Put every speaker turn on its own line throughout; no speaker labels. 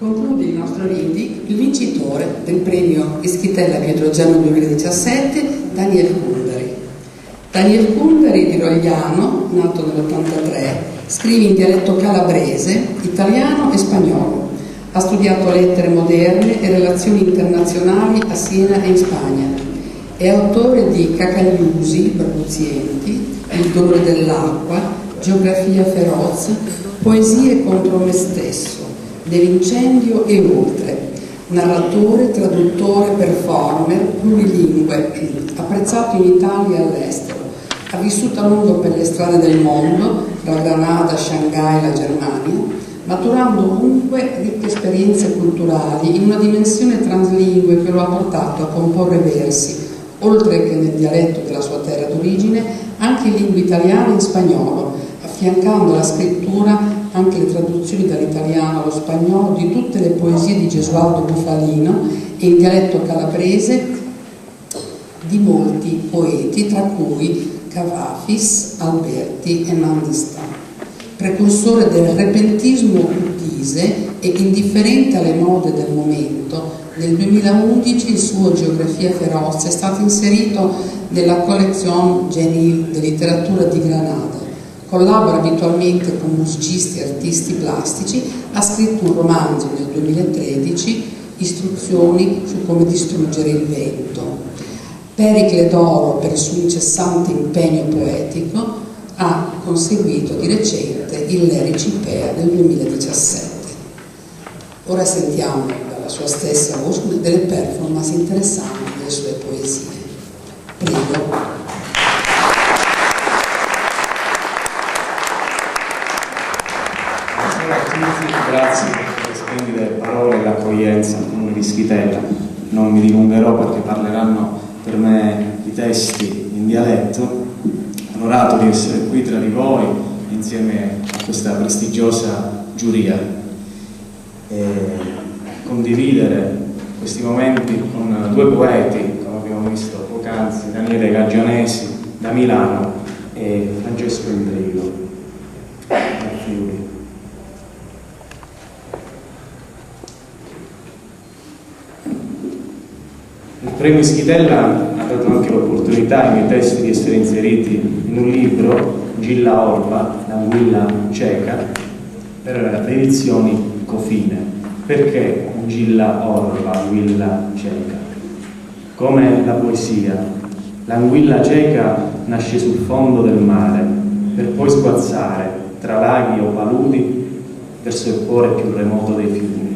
Conclude il nostro Rindic il vincitore del premio Ischitella Pietrogiano 2017, Daniel Kunderi. Daniel Kunderi di Rogliano, nato nell'83, scrive in dialetto calabrese, italiano e spagnolo. Ha studiato lettere moderne e relazioni internazionali a Siena e in Spagna. È autore di Cacagliusi, balbuzienti, Il dolore dell'acqua, Geografia feroz, Poesie contro me stesso, Dell'incendio e oltre. Narratore, traduttore, performer, plurilingue, apprezzato in Italia e all'estero. Ha vissuto a lungo per le strade del mondo, da Granada, Shanghai e la Germania, maturando ovunque ricche esperienze culturali in una dimensione translingue che lo ha portato a comporre versi, oltre che nel dialetto della sua terra d'origine, anche in lingua italiana e in spagnolo, affiancando alla scrittura anche le traduzioni dall'italiano allo spagnolo di tutte le poesie di Gesualdo Bufalino e in dialetto calabrese di molti poeti, tra cui Cavafis, Alberti e Mandistan. Precursore del repentismo cutise e indifferente alle mode del momento, nel 2011 il suo Geografia feroz è stato inserito nella collezione Genil di letteratura di Granada. Collabora abitualmente con musicisti e artisti plastici, ha scritto un romanzo nel 2013, Istruzioni su come distruggere il vento. Pericle d'oro per il suo incessante impegno poetico, ha conseguito di recente il Lericipea del 2017. Ora sentiamo dalla sua stessa voce delle performance interessanti delle sue poesie. Prego.
Grazie per le splendide parole e l'accoglienza al Comune di Ischitella. Non mi dilungherò perché parleranno per me i testi in dialetto. Onorato di essere qui tra di voi insieme a questa prestigiosa giuria e condividere questi momenti con due poeti, come abbiamo visto poc'anzi, Daniele Gagionesi da Milano e Francesco Indrigo da Friuli. Il premio Ischitella ha dato anche l'opportunità ai miei testi di essere inseriti in un libro, Gilla Orba, l'anguilla cieca, per le edizioni Cofine. Perché Gilla Orba, anguilla cieca? Come la poesia, l'anguilla cieca nasce sul fondo del mare, per poi sguazzare tra laghi o paludi verso il cuore più remoto dei fiumi.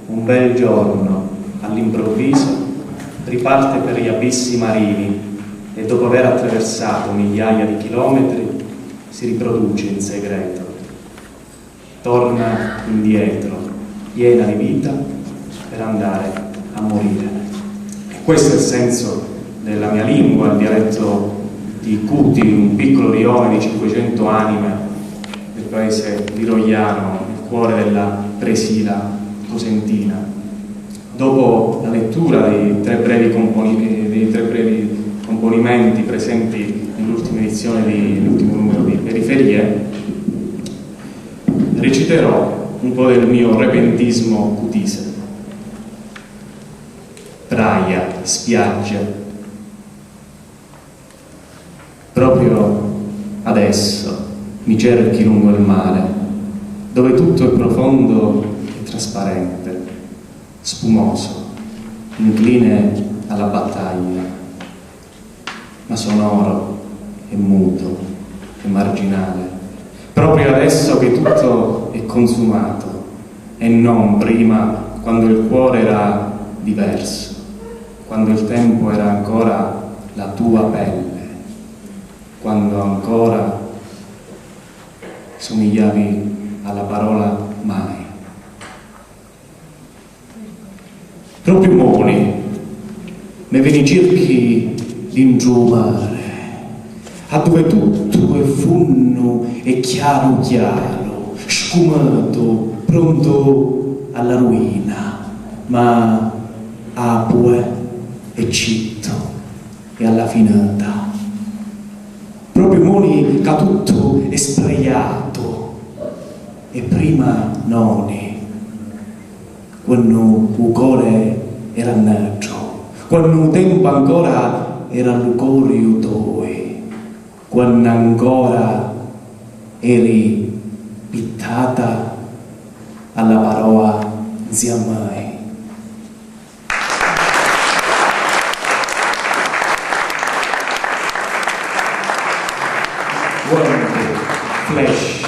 Un bel giorno, all'improvviso, riparte per gli abissi marini e dopo aver attraversato migliaia di chilometri si riproduce in segreto. Torna indietro, piena di vita, per andare a morire. E questo è il senso della mia lingua, il dialetto di Cuti, un piccolo rione di 500 anime del paese di Rogliano, il cuore della Presila cosentina. Dopo la lettura dei tre brevi componimenti presenti nell'ultima edizione dell'ultimo numero di Periferie, reciterò un po' del mio repentismo cutise. Praia, spiaggia. Proprio adesso mi cerchi lungo il mare, dove tutto è profondo e trasparente, spumoso, incline alla battaglia, ma sonoro e muto e marginale. Proprio adesso che tutto è consumato e non prima, quando il cuore era diverso, quando il tempo era ancora la tua pelle, quando ancora somigliavi alla parola mai. Proprio moni, ne veni cerchi l'ingiù mare, a dove tutto è funno e chiaro chiaro, scumato, pronto alla ruina, ma apue e citto e alla finata. Proprio moni che tutto è spregiato e prima noni quando il cuore era nero, quando il tempo ancora era lucorio toi, quando ancora eri pittata alla parola zia mai. Flash,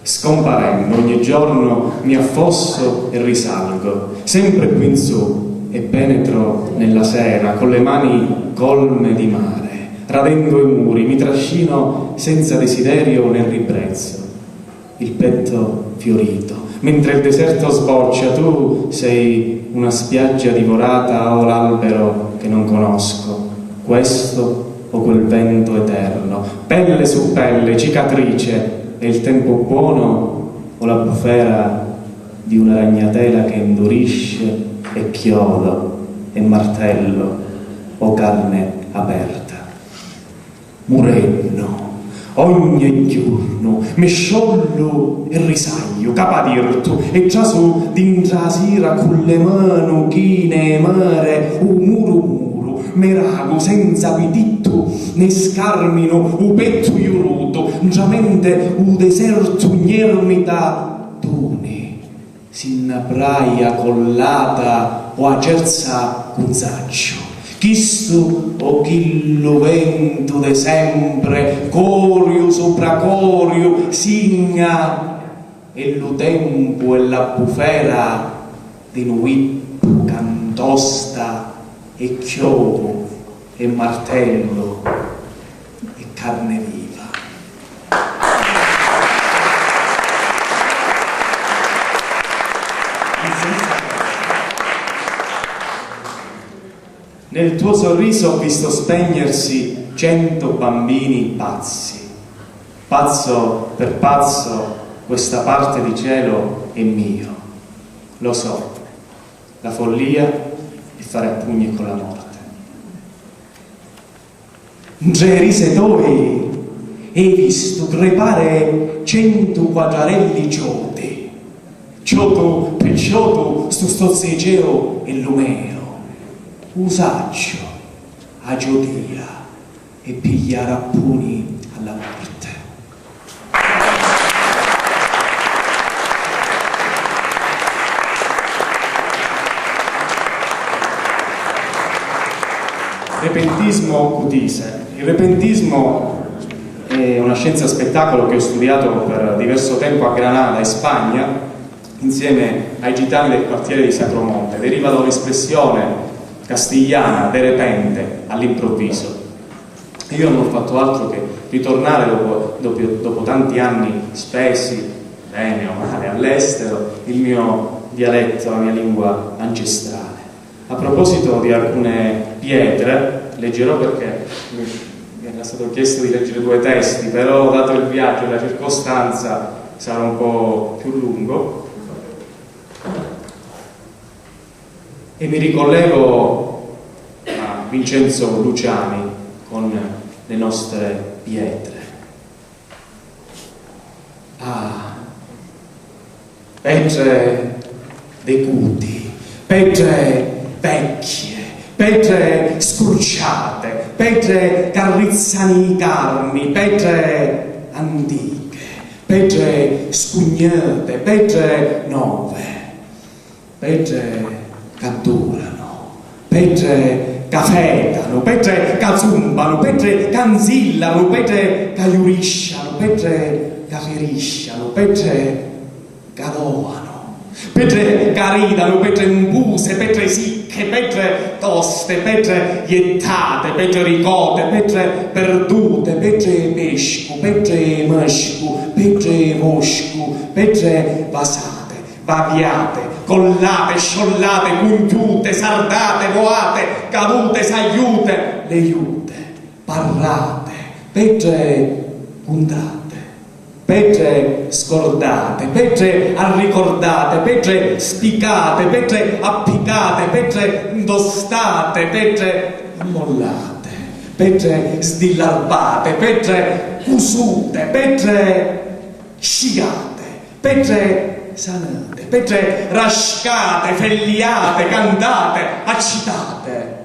scomparendo ogni giorno mi affosso e risalgo, sempre più in su, e penetro nella sera con le mani colme di mare, radendo i muri, mi trascino senza desiderio né ribrezzo, il petto fiorito, mentre il deserto sboccia, tu sei una spiaggia divorata o l'albero che non conosco, questo o quel vento eterno, pelle su pelle, cicatrice, è il tempo buono o la bufera di una ragnatela che indurisce e chiodo e martello o carne aperta. Murenno, ogni giorno mi sciollo e risaglio, capadirtu, e già su d'intrasira con le mani chine e mare, un muro merago senza viditto ne scarmino u petto iuruto giamente u deserto gnermita dune sinna praia collata o a cerza cunzaccio chisto o chillo vento de sempre corio sopra corio signa e lo tempo e la bufera di nuippo cantosta e chiodo e martello e carne viva. Nel tuo sorriso ho visto spegnersi 100 bambini pazzi. Pazzo per pazzo, questa parte di cielo è mio. Lo so, la follia fare a pugni con la morte. Gerise toi hai visto crepare 100 quadrarelli giote, gioto per gioto su sto zegeo e lumero, usaccio a giodia e pigliare a pugni alla morte. Repentismo cutise. Il repentismo è una scienza spettacolo che ho studiato per diverso tempo a Granada, in Spagna, insieme ai gitani del quartiere di Sacromonte. Deriva da un'espressione castigliana, de repente, all'improvviso. Io non ho fatto altro che ritornare dopo tanti anni spesi, bene o male, all'estero, il mio dialetto, la mia lingua ancestrale. A proposito di alcune pietre, leggerò perché mi era stato chiesto di leggere 2 testi, però dato il viaggio e la circostanza sarà un po' più lungo. E mi ricollego a Vincenzo Luciani con le nostre pietre. Pietre decuti, pietre vecchie, pietre scrucciate, pietre carrizzani carni, pietre antiche, pietre scugnate, pietre nuove, pietre che durano, pietre che fetano, pietre che zumbano, pietre che anzillano, pietre che aiurisciano, pietre che ferisciano, pietre che doano, pietre che ridano, pietre impuse, pietre sicche, pietre toste, pietre iettate, pietre ricote, pietre perdute, pietre pesco, pietre mesco, pietre mosco, pietre vasate, vaviate, collate, sciollate, pungiute, sardate, voate, cadute, saiute, leiute, parrate, pietre puntate, pietre scordate, pietre arricordate, pietre spiccate, pietre appiccate, pietre indostate, pietre ammollate, pietre sdillarbate, pietre cusute, pietre sciate, pietre sanate, petre rascate, felliate, cantate, accitate,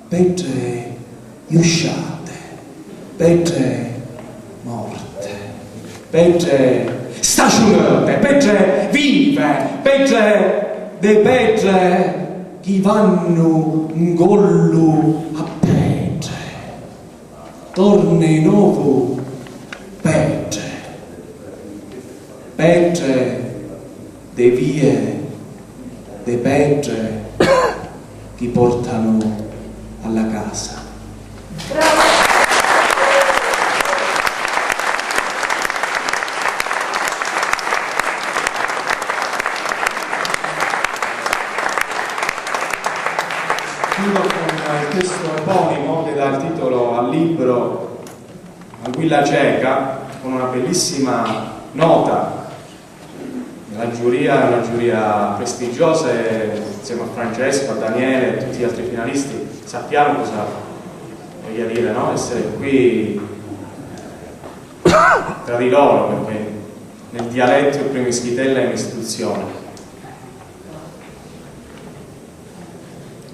petre iusciate, petre morte, petre stagionate, petre vive, petre de petre chi vanno in gollo a petre, torne nuovo petre, petre de vie, de petre che portano alla casa. Chiudo con il testo eponimo che dà il titolo al libro Anguilla cieca, con una bellissima nota della giuria, una giuria prestigiosa, e insieme a Francesco, a Daniele e tutti gli altri finalisti sappiamo cosa voglia dire, no? Essere qui tra di loro, perché nel dialetto il Premio Ischitella è un'istituzione.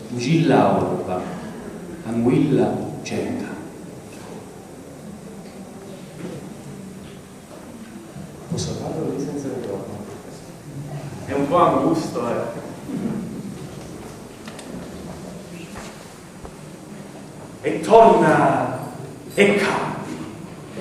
Gilla orba, anguilla cieca. Posso farlo lì senza ritorno? È un po' angusto, E torna e cambi,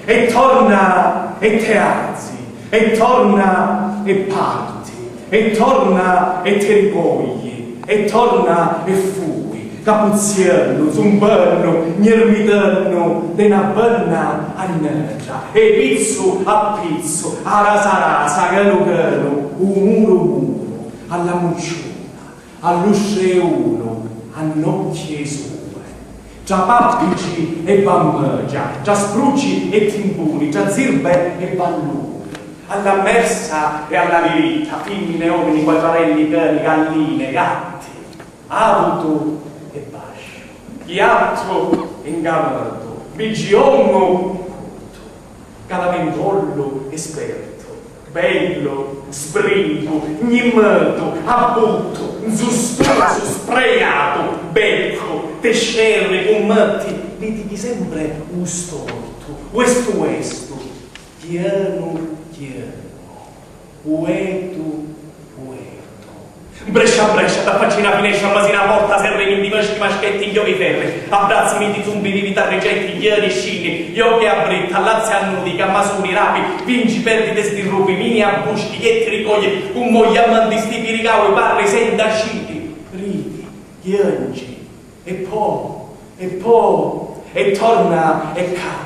e torna e te alzi, e torna e parti, e torna e te ripogli, e torna e fui, capuzziello, zumberno, gnermidello, de una benna a nera, e pizzo a pizzo, a rasa rasa, gelo gelo, muro, alla mucciuna, all'usceuno, a nocchie sue. Già pappici e bambeggia, già sprucci e timbuni, già zirbe e balluni, alla mersa e alla viritta, femmine, uomini, quattrarelli, cani, galline, gatti, avuto e bascio, ghiatto e ingamerto, bigionno, calaventollo esperto, bello, sbrigo, gnimmerto, abbutto, zustoso, spreato, becco, tescerre, gommetti, vedi sempre un storto, questo, piano, ueto, brescia, da faccina finescia, masina porta, serreni, di maschetti, ghiovi ferri, abbrazzimi di zumbi, di vitarrigetti, ghieri, scini, gli occhi a britta, allazzi annudi, gammasuri, rapi, vinci, perdi, stirrupi, mini abusci, ghietti, ricogli, cummogli, ammanti, stipi, ricaui, parri, sendaciti, ridi, ghiangi, e torna e cadi,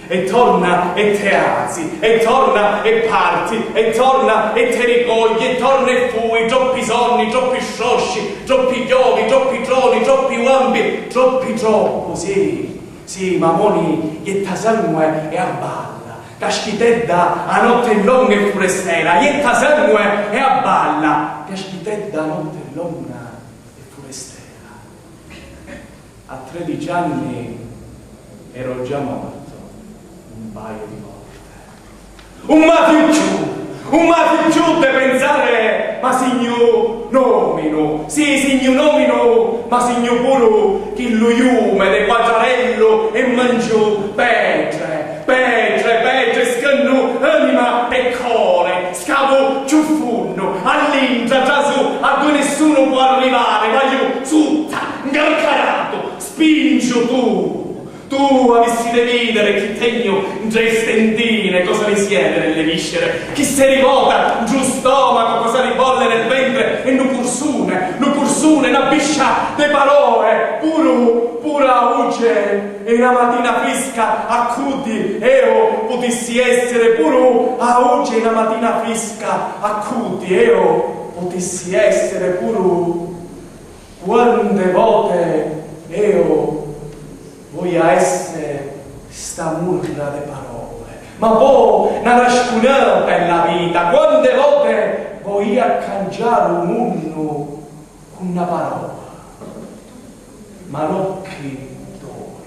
e torna e te alzi, e torna e parti, e torna e te ricogli, e torna e fui, troppi sonni, troppi sciosci, troppi chiovi, troppi troni, troppi uampi, troppo, sì, mamoni, ietta sangue e a balla, caschitedda a notte longa e forestera, ietta sangue e a balla, caschitedda a notte longa. A 13 anni ero già morto un paio di volte. Un mafiucciù de pensare, ma signo nomino, sì, signo nomino, ma signo puro chi lo iume de quattrarello e mangio petre, scanno anima e core, scavo ciuffunno, all'intra, già su, a dove nessuno può arrivare, ma io sutta, ingarcarato, spingio tu avessi de videre chi tegno tre stendine, cosa ne siede nelle viscere, chi se rivota giù stomaco, cosa ribolle nel ventre, e nu cursune, una biscia de parole, pura uce, e una mattina fresca accudi, eo potessi essere puro a uce, una mattina fresca accudi, eo potessi essere puro, quante volte eo voglia essere sta murra de parole, ma poi una nascunà per la vita, quante volte voglia cangiare un munno con una parola, ma l'occhi dove,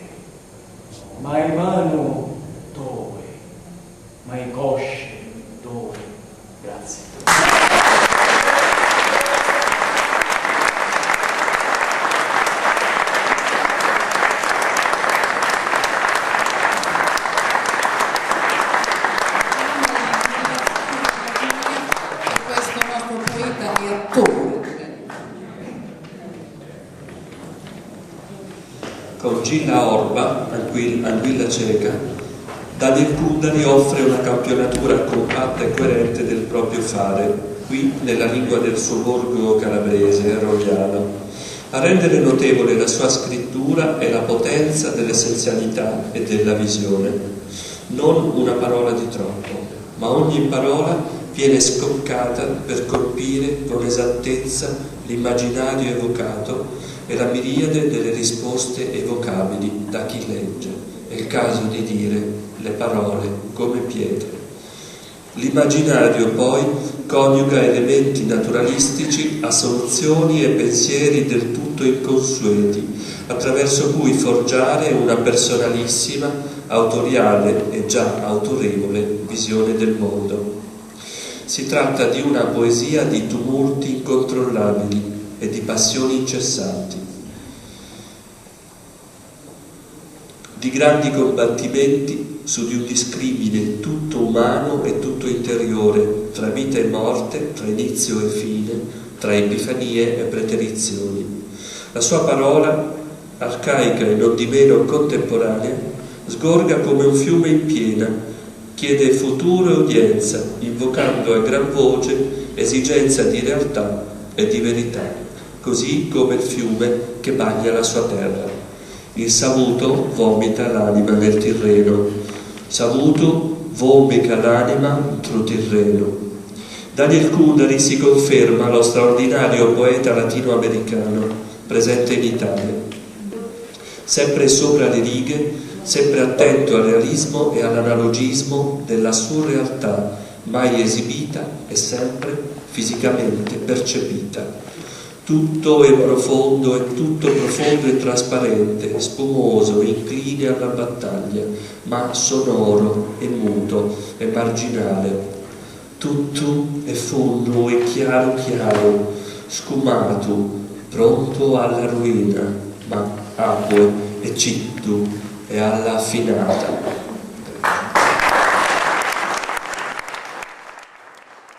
ma i mano dove, ma i cosci dove, grazie.
Grazie. Questo nostro poeta e attore.
Con Gilla Orba, Anguilla cieca, Daniel Kundari offre una campionatura compatta e coerente del proprio fare, qui nella lingua del suo borgo calabrese, Rogliano. A rendere notevole la sua scrittura è la potenza dell'essenzialità e della visione. Non una parola di troppo, ma ogni parola viene scoccata per colpire con esattezza l'immaginario evocato e la miriade delle risposte evocabili da chi legge. È il caso di dire le parole come pietre. L'immaginario poi coniuga elementi naturalistici a soluzioni e pensieri del tutto inconsueti, attraverso cui forgiare una personalissima, autoriale e già autorevole visione del mondo. Si tratta di una poesia di tumulti incontrollabili e di passioni incessanti, di grandi combattimenti su di un discrimine tutto umano e tutto interiore, tra vita e morte, tra inizio e fine, tra epifanie e preterizioni. La sua parola, arcaica e non di meno contemporanea, sgorga come un fiume in piena, chiede futuro e udienza, invocando a gran voce esigenza di realtà e di verità, così come il fiume che bagna la sua terra. Il savuto vomita l'anima nel Tirreno, savuto vomita l'anima tro Tirreno. Daniel Kundari si conferma lo straordinario poeta latinoamericano presente in Italia, sempre sopra le righe, sempre attento al realismo e all'analogismo della surrealtà mai esibita e sempre fisicamente percepita. Tutto è profondo e trasparente, spumoso, incline alla battaglia, ma sonoro e muto e marginale. Tutto è fondo e chiaro chiaro, scumato, pronto alla ruina, ma acque e cittu e alla affinata.